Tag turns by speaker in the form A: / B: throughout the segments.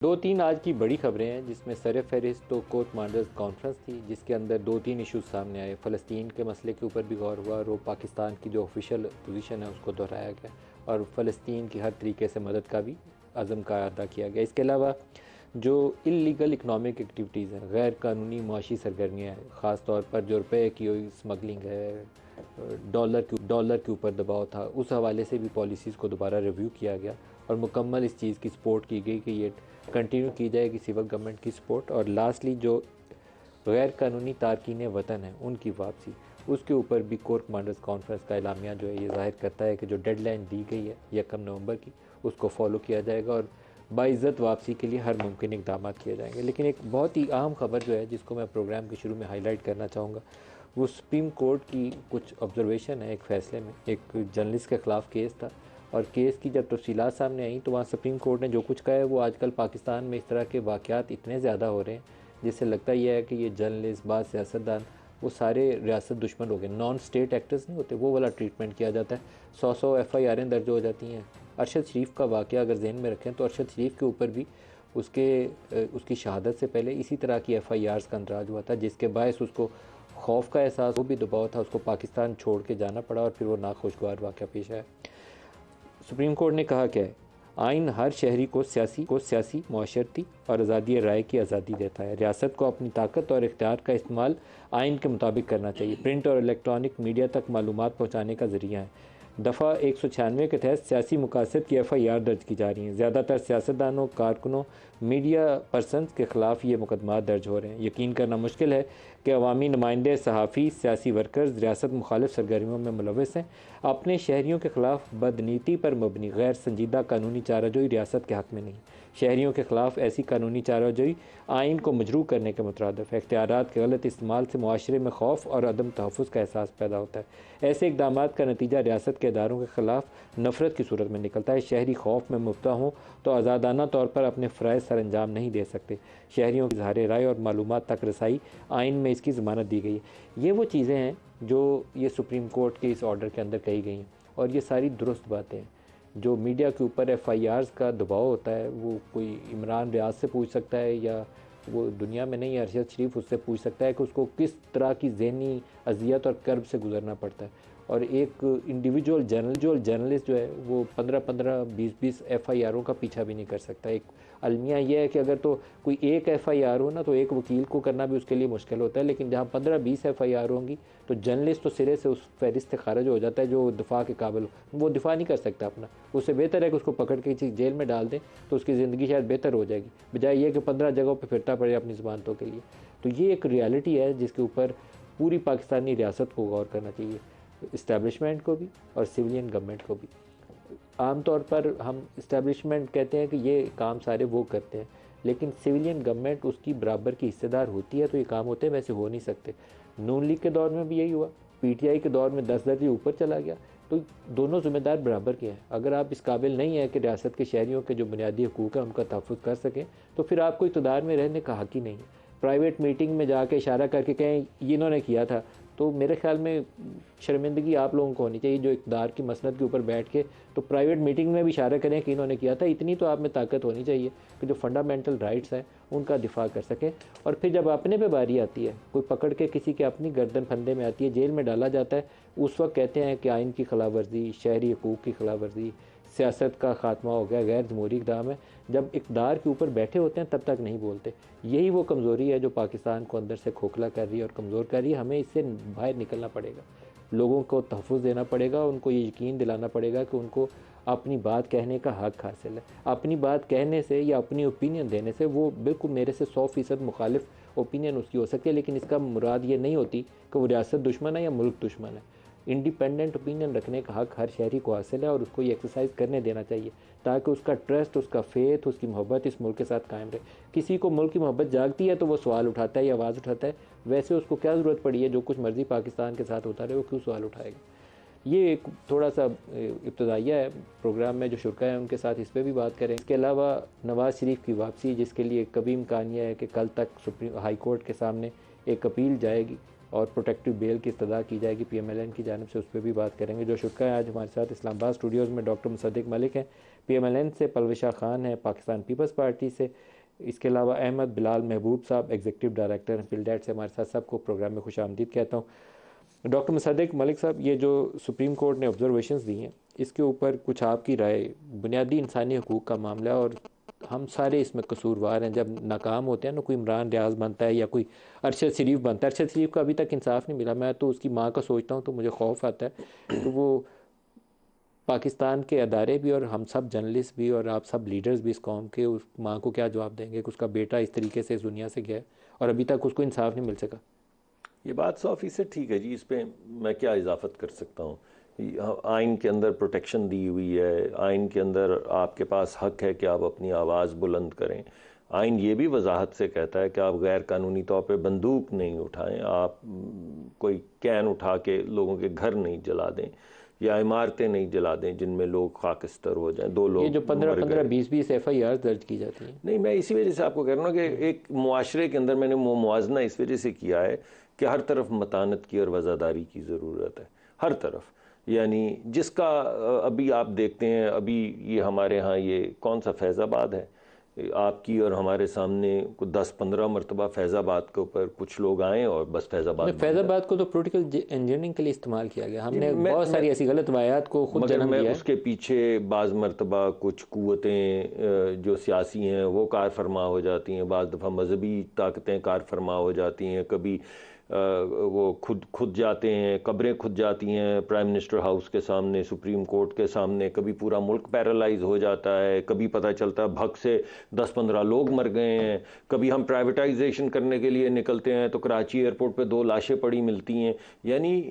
A: दो तीन आज की बड़ी खबरें हैं जिसमें सर फहरिस्त तो कोर्ट मार्डर्स कॉन्फ्रेंस थी जिसके अंदर दो तीन इश्यूज सामने आए। फ़लस्तीन के मसले के ऊपर भी गौर हुआ और वो पाकिस्तान की जो ऑफिशियल पोजीशन है उसको दोहराया गया और फ़लस्तीन की हर तरीके से मदद का भी अज़म का अदा किया गया। इसके अलावा जो इलीगल इकनॉमिक एक्टिविटीज़ हैं, गैर कानूनी मुआशी सरगर्मियाँ हैं, ख़ास तौर पर जो रुपये की स्मगलिंग है, डॉलर के ऊपर दबाव था, उस हवाले से भी पॉलिसीज़ को दोबारा रिव्यू किया गया और मुकम्मल इस चीज़ की सपोर्ट की गई कि ये कंटिन्यू की जाएगी सिविल गवर्नमेंट की सपोर्ट। और लास्टली जो गैर कानूनी तारकीन वतन है उनकी वापसी, उसके ऊपर भी कोर कमांडर्स कॉन्फ्रेंस का एलामिया जो है ये जाहिर करता है कि जो डेडलाइन दी गई है 1 नवंबर की उसको फॉलो किया जाएगा और बाइज़्ज़त वापसी के लिए हर मुमकिन इकदाम किए जाएंगे। लेकिन एक बहुत ही अहम खबर जो है जिसको मैं प्रोग्राम के शुरू में हाईलाइट करना चाहूँगा वो सुप्रीम कोर्ट की कुछ ऑब्जर्वेशन है। एक फ़ैसले में एक जर्नलिस्ट के ख़िलाफ़ केस था और केस की जब तफसीलात सामने आई तो वहाँ सुप्रीम कोर्ट ने जो कुछ कहा है वो आजकल पाकिस्तान में इस तरह के वाक़यात इतने ज़्यादा हो रहे हैं जिससे लगता यह है कि ये जर्नलिस्ट, बाज़ सियासतदान वो सारे रियासत दुश्मन हो गए। नॉन स्टेट एक्टर्स नहीं होते, वो वाला ट्रीटमेंट किया जाता है। 100 FIR दर्ज हो जाती हैं। अरशद शरीफ का वाक़या अगर जहन में रखें तो अरशद शरीफ के ऊपर भी उसकी शहादत से पहले इसी तरह की FIRs का अंदराज हुआ था जिसके बायस उसको खौफ का एहसास, वो भी दबाव था, उसको पाकिस्तान छोड़ के जाना पड़ा और फिर वो नाखुशगवार वाक़या पेश आया। सुप्रीम कोर्ट ने कहा क्या है, आइन हर शहरी को सियासी, माशरती और आज़ादी राय की आज़ादी देता है। रियासत को अपनी ताकत और इख्तियार का इस्तेमाल आइन के मुताबिक करना चाहिए। प्रिंट और इलेक्ट्रॉनिक मीडिया तक मालूमात पहुँचाने का ज़रिया है। दफ़ा 196 के तहत सियासी मुकासद की FIR दर्ज की जा रही हैं। ज़्यादातर सियासतदानों, कारकुनों, मीडिया पर्सनस के ख़िलाफ़ ये मुकदमा दर्ज हो रहे हैं। यकीन करना मुश्किल है कि अवामी नुमाइंदे, सहाफ़ी, सियासी वर्कर्स रियासत मुखालिफ सरगर्मियों में मुलविस हैं। अपने शहरियों के ख़िलाफ़ बदनीति पर मबनी गैर संजीदा कानूनी चाराजोई रियासत के हक़ में नहीं। शहरियों के ख़िलाफ़ ऐसी कानूनी चाराजोई आइन को मजरू करने के मुतरादिफ है। इख्तियारात के गलत इस्तेमाल से मुआशरे में खौफ और अदम तहफ़्फ़ुज़ का एहसास पैदा होता है। ऐसे इक़दाम का नतीजा रियासत के इदारों के ख़िलाफ़ नफ़रत की सूरत में निकलता है। शहरी खौफ में मुब्तला हों तो आज़ादाना तौर पर अपने फ़राइज़ सर अंजाम नहीं दे सकते। शहरियों की इज़हार राय और मालूमात तक रसाई आइन में इसकी ज़मानत दी गई है। ये वो चीज़ें हैं जो ये सुप्रीम कोर्ट के इस ऑर्डर के अंदर कही गई हैं और ये सारी दुरुस्त बातें हैं। जो मीडिया के ऊपर FIRs का दबाव होता है वो कोई इमरान रियाज से पूछ सकता है या वो दुनिया में नहीं है अरशद शरीफ उससे पूछ सकता है कि उसको किस तरह की ज़हनी अजियत और कर्ब से गुजरना पड़ता है। और एक इंडिविजुअल जर्नलिस्ट जो है वो 15-15, 20-20 FIRों का पीछा भी नहीं कर सकता। एक अलमिया ये है कि अगर तो कोई एक FIR हो ना तो एक वकील को करना भी उसके लिए मुश्किल होता है, लेकिन जहाँ 15-20 FIR होंगी तो जर्नलिस्ट तो सिरे से उस फहरिस्त से खारिज हो जाता है जो दिफा के काबिल हो। वो दिफा नहीं कर सकता अपना, उससे बेहतर है कि उसको पकड़ के किसी जेल में डाल दें तो उसकी ज़िंदगी शायद बेहतर हो जाएगी, बजाय ये कि 15 जगहों पर फिरता पड़े अपनी ज़मानतों के लिए। तो ये एक रियलिटी है जिसके ऊपर पूरी पाकिस्तानी रियासत को गौर करना चाहिए, इस्टेब्लिशमेंट को भी और सिविलियन गवर्नमेंट को भी। आमतौर पर हम इस्टेब्लिशमेंट कहते हैं कि ये काम सारे वो करते हैं, लेकिन सिविलियन गवर्नमेंट उसकी बराबर की हिस्सेदार होती है तो ये काम होते हैं, वैसे हो नहीं सकते। नून लीग के दौर में भी यही हुआ, PTI के दौर में 10 दर्जे ऊपर चला गया। तो दोनों ज़िम्मेदार बराबर के हैं। अगर आप इस काबिल नहीं है कि रियासत के शहरियों के जो बुनियादी हकूक़ हैं उनका तहफ़्फ़ुज़ कर सकें तो फिर आपको इक़्तिदार में रहने का हक़ ही नहीं है। प्राइवेट मीटिंग में जाके इशारा करके कहें ये इन्होंने किया था, तो मेरे ख़्याल में शर्मिंदगी आप लोगों को होनी चाहिए जो इक़्तिदार की मसनद के ऊपर बैठ के तो प्राइवेट मीटिंग में भी इशारा करें कि इन्होंने किया था। इतनी तो आप में ताकत होनी चाहिए कि जो फंडामेंटल राइट्स हैं उनका दिफा कर सकें। और फिर जब अपने पे बारी आती है, कोई पकड़ के किसी के अपनी गर्दन फंदे में आती है, जेल में डाला जाता है, उस वक्त कहते हैं कि आइन की खिलाफ वर्जी, शहरी हकूक़ की खिलाफ वर्जी, सियासत का खात्मा हो गया, गैर जमहूरी इक़दाम है। जब इक़्तिदार के ऊपर बैठे होते हैं तब तक नहीं बोलते। यही वो कमज़ोरी है जो पाकिस्तान को अंदर से खोखला कर रही है और कमज़ोर कर रही है। हमें इससे बाहर निकलना पड़ेगा, लोगों को तहफ़्फ़ुज़ देना पड़ेगा, उनको ये यकीन दिलाना पड़ेगा कि उनको अपनी बात कहने का हक़ हासिल है। अपनी बात कहने से या अपनी ओपिनियन देने से वो बिल्कुल मेरे से 100% मुखालिफ ओपिनियन उसकी हो सकती है, लेकिन इसका मुराद ये नहीं होती कि वो रियासत दुश्मन है या मुल्क दुश्मन है। इंडिपेंडेंट ओपिनियन रखने का हक़ हर शहरी को हासिल है और उसको ये एक्सरसाइज करने देना चाहिए ताकि उसका ट्रस्ट, उसका फेथ, उसकी मोहब्बत इस मुल्क के साथ कायम रहे। किसी को मुल्क की मोहब्बत जागती है तो वो सवाल उठाता है या आवाज़ उठाता है, वैसे उसको क्या ज़रूरत पड़ी है जो कुछ मर्ज़ी पाकिस्तान के साथ होता रहे वो क्यों सवाल उठाएगा। ये एक थोड़ा सा इब्तदाइया है प्रोग्राम में, जो शुरा है उनके साथ इस पर भी बात करें। इसके अलावा नवाज़ शरीफ की वापसी, जिसके लिए कभी इम्कान यह है कि कल तक सुप्रीम हाई कोर्ट के सामने एक अपील जाएगी और प्रोटेक्टिव बेल की इस्तदा की जाएगी PMLN की जानिब से, उस पर भी बात करेंगे। जो शुरा है आज हमारे साथ इस्लामाबाद स्टूडियोज़ में डॉक्टर मुसद्दिक मलिक हैं, PMLN से, पलविशा खान है पाकिस्तान पीपल्स पार्टी से, इसके अलावा अहमद बिलाल महबूब साहब एग्जीक्यूटिव डायरेक्टर हैं पिलडेट से हमारे साथ, सबको प्रोग्राम में खुशामदीद कहता हूँ। डॉक्टर मुसद्दिक मलिक साहब, ये जो सुप्रीम कोर्ट ने ऑब्जर्वेशंस दी हैं, इसके ऊपर कुछ आपकी राय? बुनियादी इंसानी हकूक़ का मामला है और हम सारे इसमें कसूरवार हैं। जब नाकाम होते हैं ना, कोई इमरान रियाज बनता है या कोई अरशद शरीफ बनता है, अरशद शरीफ का अभी तक इंसाफ नहीं मिला। मैं तो उसकी माँ का सोचता हूँ तो मुझे खौफ आता है। तो वो पाकिस्तान के अदारे भी और हम सब जर्नलिस्ट भी और आप सब लीडर्स भी इस कौम के उस माँ को क्या जवाब देंगे कि उसका बेटा इस तरीके से इस दुनिया से गया और अभी तक उसको इंसाफ नहीं मिल सका?
B: ये बात 100% ठीक है जी, इस पर मैं क्या इजाफत कर सकता हूँ। आइन के अंदर प्रोटेक्शन दी हुई है, आइन के अंदर आपके पास हक है कि आप अपनी आवाज़ बुलंद करें। आइन ये भी वजाहत से कहता है कि आप गैर कानूनी तौर पे बंदूक नहीं उठाएं, आप कोई कैन उठा के लोगों के घर नहीं जला दें या इमारतें नहीं जला दें जिनमें लोग खाकिस्तर हो जाएं। 2 लोग
A: ये जो 15-15 20-20 FIR दर्ज की जाती हैं।
B: नहीं, मैं इसी वजह से आपको कह रहा हूँ कि एक मुआशरे के अंदर मैंने वो मुआजना इस वजह से किया है कि हर तरफ मतानत की और वज़ादारी की ज़रूरत है, हर तरफ। यानी जिसका अभी आप देखते हैं, अभी ये हमारे यहाँ ये कौन सा फैज़ाबाद है, आपकी और हमारे सामने कुछ 10-15 मरतबा फैज़ाबाद के ऊपर कुछ लोग आए और बस
A: फैज़ाबाद को तो पॉलिटिकल इंजीनियरिंग के लिए इस्तेमाल किया गया। हमने बहुत सारी ऐसी गलत वायात को खुद जन्म दिया है।
B: उसके पीछे बाज़ मरतबा कुछ कुव्वतें जो सियासी हैं वो कार फरमा हो जाती हैं, बाज़ दफ़ा मजहबी ताकतें कार फरमा हो जाती हैं, कभी वो खुद जाते हैं, कब्रें खुद जाती हैं प्राइम मिनिस्टर हाउस के सामने, सुप्रीम कोर्ट के सामने, कभी पूरा मुल्क पैरालाइज हो जाता है, कभी पता चलता है भग से 10-15 लोग मर गए हैं, कभी हम प्राइवेटाइजेशन करने के लिए निकलते हैं तो कराची एयरपोर्ट पे 2 लाशें पड़ी मिलती हैं। यानी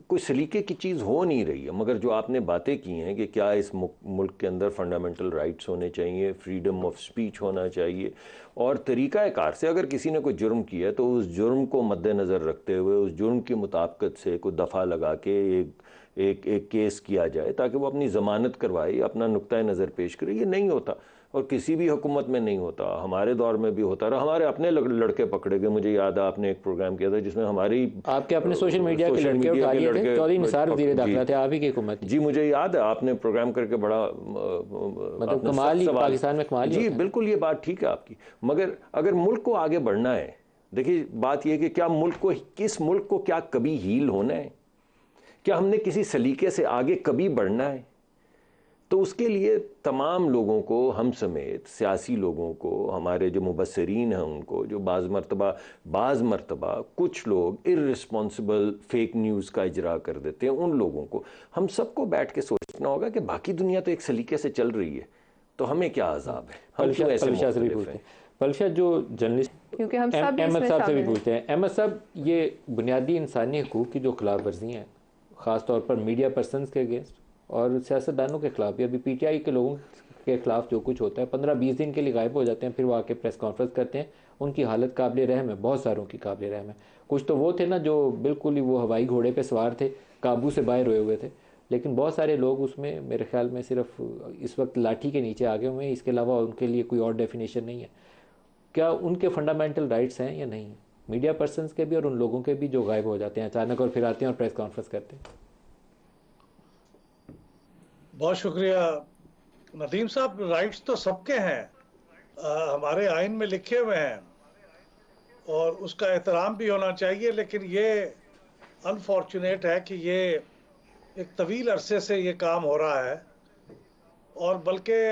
B: कोई सलीके की चीज़ हो नहीं रही है। मगर जो आपने बातें की हैं कि क्या इस मुल्क के अंदर फंडामेंटल राइट्स होने चाहिए, फ्रीडम ऑफ स्पीच होना चाहिए, और तरीक़ाकार से अगर किसी ने कोई जुर्म किया तो उस जुर्म को मद्देनज़र रखते हुए उस जुर्म की मुताबिकत से कोई दफ़ा लगा के एक केस किया जाए ताकि वो अपनी ज़मानत करवाए, अपना नुक्ता नज़र पेश करे। ये नहीं होता और किसी भी हुकूमत में नहीं होता, हमारे दौर में भी होता रहा। हमारे अपने लड़के पकड़े गए, मुझे याद है आपने एक प्रोग्राम किया था जिसमें हमारी
A: आपके अपने सोशल मीडिया के लड़के उठा लिए थे, चौधरी निसार वज़ीर दाखिला थे, आप ही की हुकूमत थी।
B: जी मुझे याद है, आपने प्रोग्राम करके बड़ा
A: मतलब कमाल ही, पाकिस्तान में कमाल ही।
B: जी बिल्कुल, ये बात ठीक है आपकी। मगर अगर मुल्क को आगे बढ़ना है, देखिए बात यह कि क्या किस मुल्क को क्या कभी हील होना है, क्या हमने किसी सलीके से आगे कभी बढ़ना है, तो उसके लिए तमाम लोगों को, हम समेत सियासी लोगों को, हमारे जो मुबस्सिरीन हैं उनको, जो बाज़ मरतबा कुछ लोग इर्रिस्पॉन्सिबल फेक न्यूज़ का इजरा कर देते हैं, उन लोगों को हम सबको बैठ के सोचना होगा कि बाकी दुनिया तो एक सलीके से चल रही है, तो हमें क्या अजाब है। हम क्यों ऐसे मुख्तलिफ हैं?
A: पलशा जो जर्नलिस्ट, क्योंकि हम सब अहमद साहब से भी पूछते हैं, अहमद साहब ये बुनियादी इंसानी हकूक़ की जो खिलाफ वर्जी हैं ख़ास तौर पर मीडिया पर्सनस के अगेंस्ट और सियासतदानों के ख़िलाफ़, अभी PTI के लोगों के ख़िलाफ़ जो कुछ होता है, 15-20 दिन के लिए गायब हो जाते हैं, फिर वो आके प्रेस कॉन्फ्रेंस करते हैं, उनकी हालत काबिल रहम है, बहुत सारों की काबिल रहम है। कुछ तो वो थे ना जो बिल्कुल ही वो हवाई घोड़े पे सवार थे, काबू से बाहर हुए हुए थे, लेकिन बहुत सारे लोग उसमें मेरे ख्याल में सिर्फ इस वक्त लाठी के नीचे आगे हुए हैं, इसके अलावा उनके लिए कोई और डेफिनेशन नहीं है। क्या उनके फंडामेंटल राइट्स हैं या नहीं, मीडिया पर्सनस के भी और उन लोगों के भी जो गायब हो जाते हैं अचानक और फिर आते हैं और प्रेस कॉन्फ्रेंस करते हैं?
C: बहुत शुक्रिया नदीम साहब। राइट्स तो सबके हैं, हमारे आइन में लिखे हुए हैं और उसका एहतराम भी होना चाहिए, लेकिन ये अनफॉर्चुनेट है कि ये एक तवील अरसे से ये काम हो रहा है और बल्कि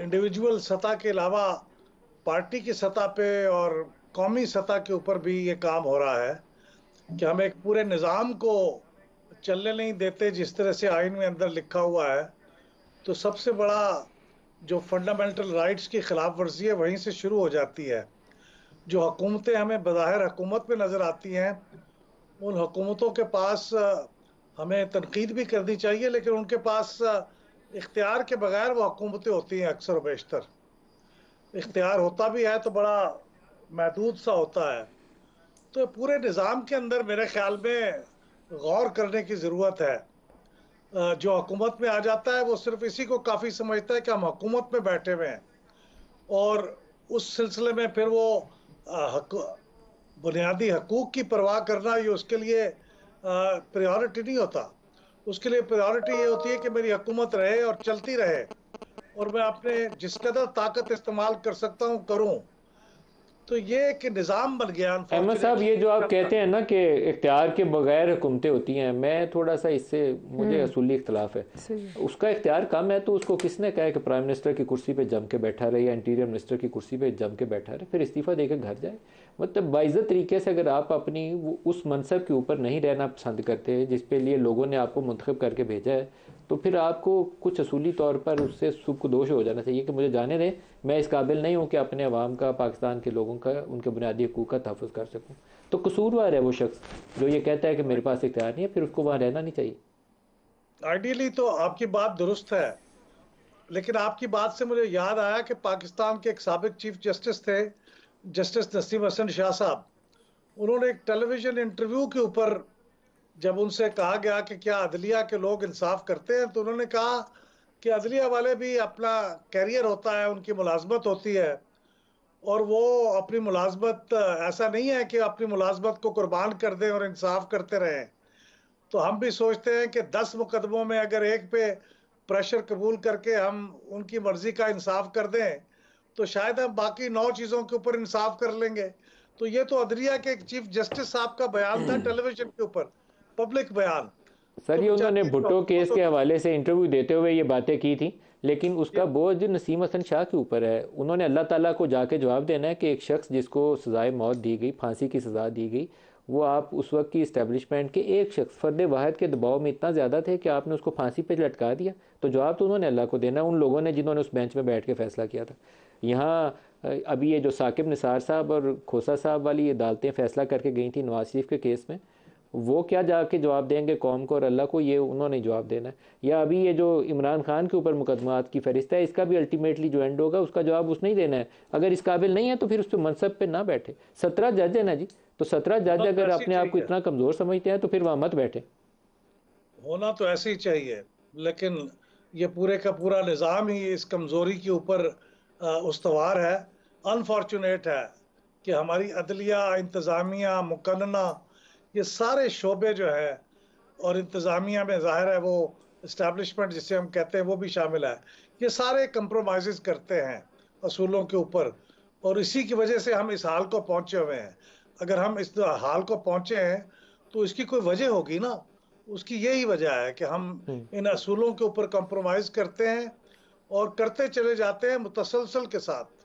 C: इंडिविजुअल सतह के अलावा पार्टी की सतह पे और कौमी सतह के ऊपर भी ये काम हो रहा है कि हम एक पूरे निज़ाम को चलने नहीं देते जिस तरह से आइन में अंदर लिखा हुआ है। तो सबसे बड़ा जो फंडामेंटल राइट्स की खिलाफ वर्जी है वहीं से शुरू हो जाती है। जो हुकूमतें हमें बज़ाहिर हुकूमत में नज़र आती हैं, उन हुकूमतों के पास हमें तनकीद भी करनी चाहिए, लेकिन उनके पास इख्तियार के बगैर वो हुकूमतें होती हैं। अक्सर बेशतर इख्तियार होता भी है तो बड़ा महदूद सा होता है। तो पूरे निज़ाम के अंदर मेरे ख्याल में गौर करने की ज़रूरत है। जो हुकूमत में आ जाता है वो सिर्फ इसी को काफ़ी समझता है कि हम हुकूमत में बैठे हुए हैं, और उस सिलसिले में फिर वो बुनियादी हकूक़ की परवाह करना ये उसके लिए प्रायोरिटी नहीं होता। उसके लिए प्रायोरिटी ये होती है कि मेरी हुकूमत रहे और चलती रहे और मैं अपने जिस कदर ताकत इस्तेमाल कर सकता हूँ करूँ। तो ये एक निज़ाम बन गया
A: अहमद साहब, ये जो आप कहते हैं ना कि इख्तियार के बगैर हुकूमतें होती हैं, मैं थोड़ा सा इससे मुझे असूली इख्तलाफ है। उसका इख्तियार कम है तो उसको किसने कहा कि प्राइम मिनिस्टर की कुर्सी पे जम के बैठा रहे या इंटीरियर मिनिस्टर की कुर्सी पे जम के बैठा रहे, फिर इस्तीफ़ा देकर घर जाए। मतलब बाइज़्ज़त तरीके से अगर आप अपनी उस मनसब के ऊपर नहीं रहना पसंद करते जिस पे लिए लोगों ने आपको मुंतखब करके भेजा है, तो फिर आपको कुछ असूली तौर पर उससे सुबकदोश हो जाना चाहिए कि मुझे जाने दें, मैं इस काबिल नहीं हूँ कि अपने अवाम का, पाकिस्तान के लोगों का, उनके बुनियादी हकूक़ का तहफ़्फ़ुज़ कर सकूँ। तो कसूरवार है वो शख्स जो ये कहता है कि मेरे पास इख्तियार नहीं है, फिर उसको वहाँ रहना नहीं चाहिए।
C: आइडियली तो आपकी बात दुरुस्त है, लेकिन आपकी बात से मुझे याद आया कि पाकिस्तान के एक साबिक चीफ जस्टिस थे, जस्टिस नसीम हसन शाह साहब। उन्होंने एक टेलीविजन इंटरव्यू के ऊपर जब उनसे कहा गया कि क्या अदलिया के लोग इंसाफ करते हैं, तो उन्होंने कहा कि अदलिया वाले भी अपना कैरियर होता है, उनकी मुलाजमत होती है, और वो अपनी मुलाजमत ऐसा नहीं है कि अपनी मुलाजमत को कुर्बान कर दें और इंसाफ करते रहें। तो हम भी सोचते हैं कि 10 मुकदमों में अगर एक पे प्रेशर कबूल करके हम उनकी मर्जी का इंसाफ कर दें, तो शायद हम बाकी 9 चीज़ों के ऊपर इंसाफ कर लेंगे। तो ये तो अदलिया के चीफ जस्टिस साहब का बयान था टेलीविजन के ऊपर, पब्लिक बयान।
A: सर,
C: तो
A: ये उन्होंने
C: बेचारी
A: भुट्टो केस के हवाले से इंटरव्यू देते हुए ये बातें की थी, लेकिन उसका बोझ नसीम हसन शाह के ऊपर है। उन्होंने अल्लाह ताला को जाके जवाब देना है कि एक शख्स जिसको सज़ाए मौत दी गई, फांसी की सज़ा दी गई, वो आप उस वक्त की इस्टेब्लिशमेंट के एक शख्स फ़र्द वाहिद के दबाव में इतना ज़्यादा थे कि आपने उसको फांसी पे लटका दिया। तो जवाब तो उन्होंने अल्लाह को देना, उन लोगों ने जिन्होंने उस बेंच में बैठ के फ़ैसला किया था। यहाँ अभी ये जो साकिब निसार साहब और खोसा साहब वाली ये अदालतें फ़ैसला करके गई थी नवाज शरीफ के केस में, वो क्या जाके जवाब देंगे कौम को और अल्लाह को, ये उन्होंने जवाब देना है। या अभी ये जो इमरान खान के ऊपर मुकदमात की फहरिस्त है, इसका भी अल्टीमेटली जो एंड होगा उसका जवाब उसने ही देना है। अगर इस काबिल नहीं है तो फिर उस पर मनसब पे ना बैठे। 17 जज है ना जी, तो 17 जज अगर अपने आप को इतना कमज़ोर समझते हैं तो फिर वहाँ मत बैठे।
C: होना तो ऐसे ही चाहिए, लेकिन ये पूरे का पूरा निज़ाम ही इस कमज़ोरी के ऊपर उस्तवार है। अनफॉर्चुनेट है कि हमारी अदलिया, इंतज़ामिया, मुकन्ना, ये सारे शोबे जो है, और इंतज़ामिया में ज़ाहिर है वो इस्टेब्लिशमेंट जिसे हम कहते हैं वो भी शामिल है, ये सारे कंप्रोमाइज़ करते हैं असूलों के ऊपर, और इसी की वजह से हम इस हाल को पहुंचे हुए हैं। अगर हम इस हाल को पहुंचे हैं तो इसकी कोई वजह होगी ना, उसकी यही वजह है कि हम इन असूलों के ऊपर कंप्रोमाइज़ करते हैं और करते चले जाते हैं मुतसलसल के साथ।